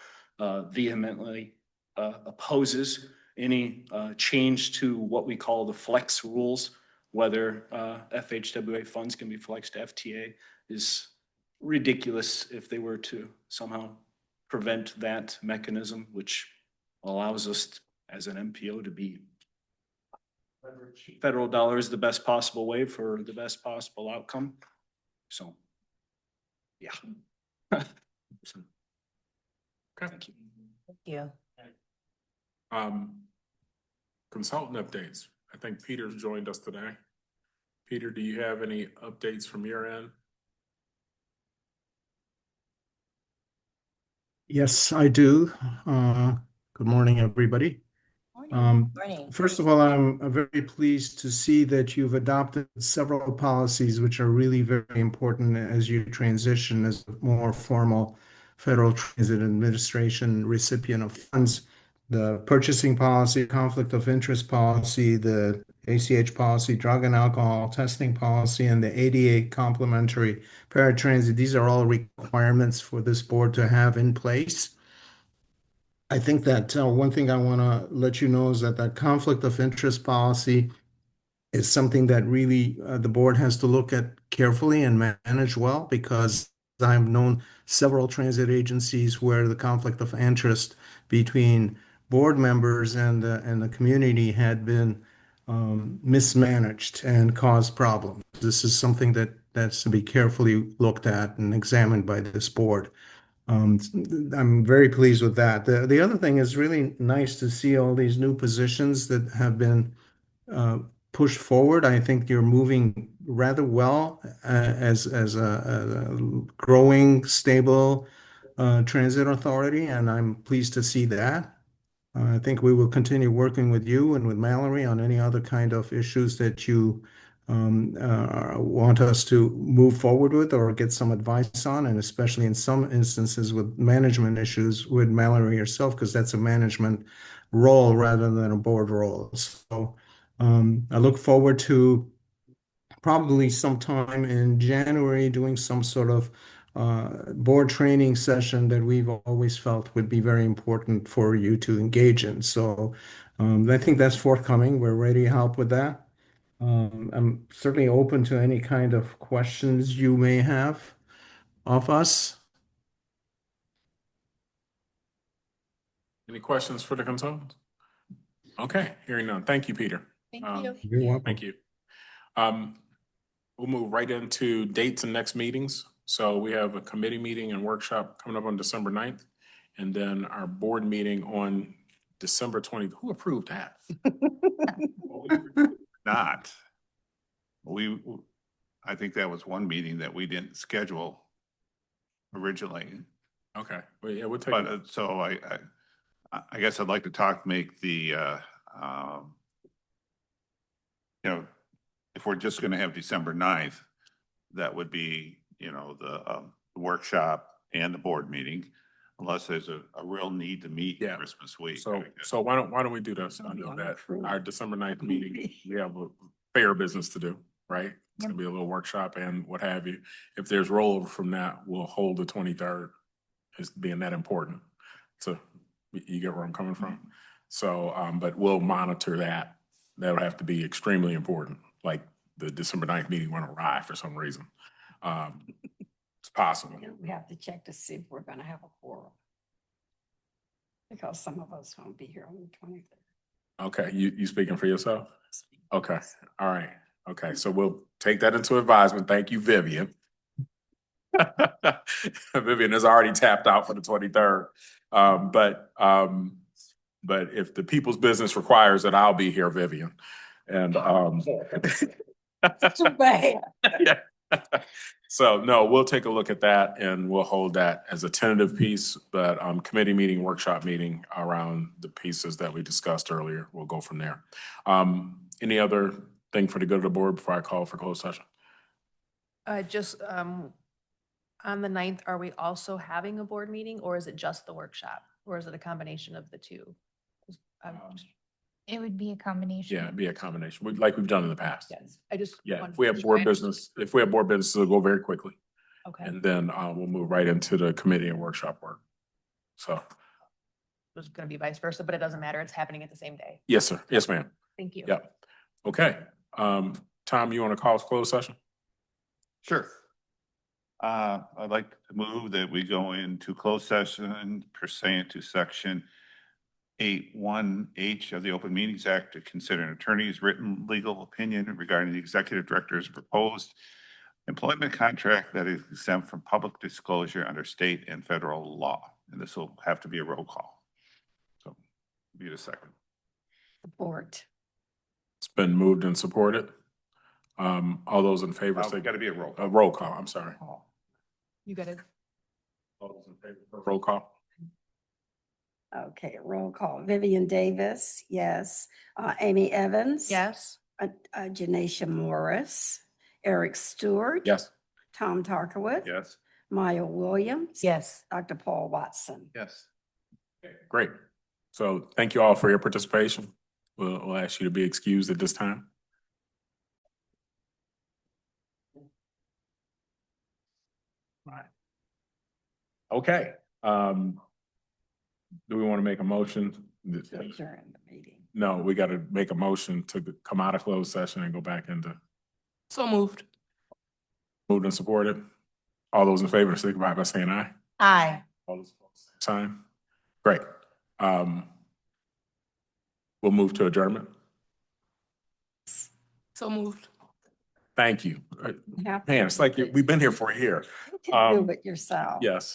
Speaker 9: vehemently opposes any change to what we call the flex rules. Whether FHWA funds can be flexed to FTA is ridiculous if they were to somehow prevent that mechanism, which allows us as an MPO to be federal dollars the best possible way for the best possible outcome. So, yeah. So, thank you.
Speaker 8: Thank you.
Speaker 1: Consultant updates. I think Peter's joined us today. Peter, do you have any updates from your end?
Speaker 11: Yes, I do. Good morning, everybody.
Speaker 8: Morning.
Speaker 11: First of all, I'm very pleased to see that you've adopted several policies which are really very important as you transition as a more formal Federal Transit Administration recipient of funds. The purchasing policy, conflict of interest policy, the ACH policy, drug and alcohol testing policy, and the ADA complementary paratransit. These are all requirements for this board to have in place. I think that one thing I want to let you know is that that conflict of interest policy is something that really the board has to look at carefully and manage well, because I've known several transit agencies where the conflict of interest between board members and the community had been mismanaged and caused problems. This is something that's to be carefully looked at and examined by this board. I'm very pleased with that. The other thing is really nice to see all these new positions that have been pushed forward. I think you're moving rather well as a growing, stable transit authority, and I'm pleased to see that. I think we will continue working with you and with Mallory on any other kind of issues that you want us to move forward with or get some advice on, and especially in some instances with management issues with Mallory herself, because that's a management role rather than a board role. So I look forward to probably sometime in January doing some sort of board training session that we've always felt would be very important for you to engage in. So I think that's forthcoming. We're ready to help with that. I'm certainly open to any kind of questions you may have of us.
Speaker 1: Any questions for the consultants? Okay, hearing none. Thank you, Peter.
Speaker 7: Thank you.
Speaker 11: You're welcome.
Speaker 1: Thank you. We'll move right into dates and next meetings. So we have a committee meeting and workshop coming up on December 9th, and then our board meeting on December 20th. Who approved that?
Speaker 6: Not. I think that was one meeting that we didn't schedule originally.
Speaker 1: Okay, well, yeah, we'll take.
Speaker 6: But so I guess I'd like to make the, you know, if we're just going to have December 9th, that would be, the workshop and the board meeting, unless there's a real need to meet
Speaker 1: Yeah.
Speaker 6: Christmas week.
Speaker 1: So why don't we do this? I know that our December 9th meeting, we have a fair business to do, right? It's gonna be a little workshop and what have you. If there's rollover from that, we'll hold the 23rd as being that important. So you get where I'm coming from? So, but we'll monitor that. That'll have to be extremely important, like the December 9th meeting went awry for some reason. It's possible.
Speaker 2: We have to check to see if we're gonna have a quorum. Because some of us won't be here on the 23rd.
Speaker 1: Okay, you speaking for yourself? Okay, all right. Okay, so we'll take that into advisement. Thank you, Vivian. Vivian has already tapped out for the 23rd. But if the people's business requires it, I'll be here, Vivian. And
Speaker 2: Too bad.
Speaker 1: yeah. So no, we'll take a look at that and we'll hold that as a tentative piece, but committee meeting, workshop meeting around the pieces that we discussed earlier. We'll go from there. Any other thing for the good of the board before I call for closed session?
Speaker 7: Just on the 9th, are we also having a board meeting or is it just the workshop? Or is it a combination of the two?
Speaker 5: It would be a combination.
Speaker 1: Yeah, it'd be a combination, like we've done in the past.
Speaker 7: Yes, I just.
Speaker 1: Yeah,
Speaker 7: wanted
Speaker 1: if we
Speaker 7: to
Speaker 1: have
Speaker 7: make
Speaker 1: board
Speaker 7: sure I
Speaker 1: business, it'll go very quickly.
Speaker 7: Okay,
Speaker 1: And then we'll move right into the committee and workshop work. So,
Speaker 7: it was gonna be vice versa, but it doesn't matter. It's happening at the same day.
Speaker 1: yes, sir. Yes, ma'am.
Speaker 7: Thank you.
Speaker 1: Yep. Okay. Tom, you want to call us closed session?
Speaker 6: Sure. I'd like to move that we go into closed session pursuant to section 8(1)(h) of the Open Meetings Act to consider an attorney's written legal opinion regarding the executive director's proposed employment contract that is exempt from public disclosure under state and federal law. And this will have to be a roll call. So be a second.
Speaker 2: Support.
Speaker 1: It's been moved and supported. All those in favor say.
Speaker 6: It's got to be a roll call.
Speaker 1: A roll call, I'm sorry.
Speaker 7: You got it.
Speaker 1: All those in favor for roll call?
Speaker 2: Okay, roll call. Vivian Davis, yes. Amy Evans.
Speaker 7: Yes.
Speaker 2: Janisha Morris. Eric Stewart.
Speaker 1: Yes.
Speaker 2: Tom Tarkowitz.
Speaker 6: Yes.
Speaker 2: Maya Williams.
Speaker 8: Yes.
Speaker 2: Dr. Paul Watson.
Speaker 6: Yes.
Speaker 1: Great. So thank you all for your participation. We'll ask you to be excused at this time. All right. Okay. Do we want to make a motion?
Speaker 2: Adjourn the meeting.
Speaker 1: No, we got to make a motion to come out of closed session and go back into.
Speaker 3: So moved.
Speaker 1: Moved and supported. All those in favor, signify by saying aye.
Speaker 8: Aye.
Speaker 1: All those opposed, same sign. Great. We'll move to adjournment.
Speaker 3: So moved.
Speaker 1: Thank you.
Speaker 2: You have to
Speaker 1: Man, it's like we've been here for a year.
Speaker 2: You can do it yourself.
Speaker 1: Yes.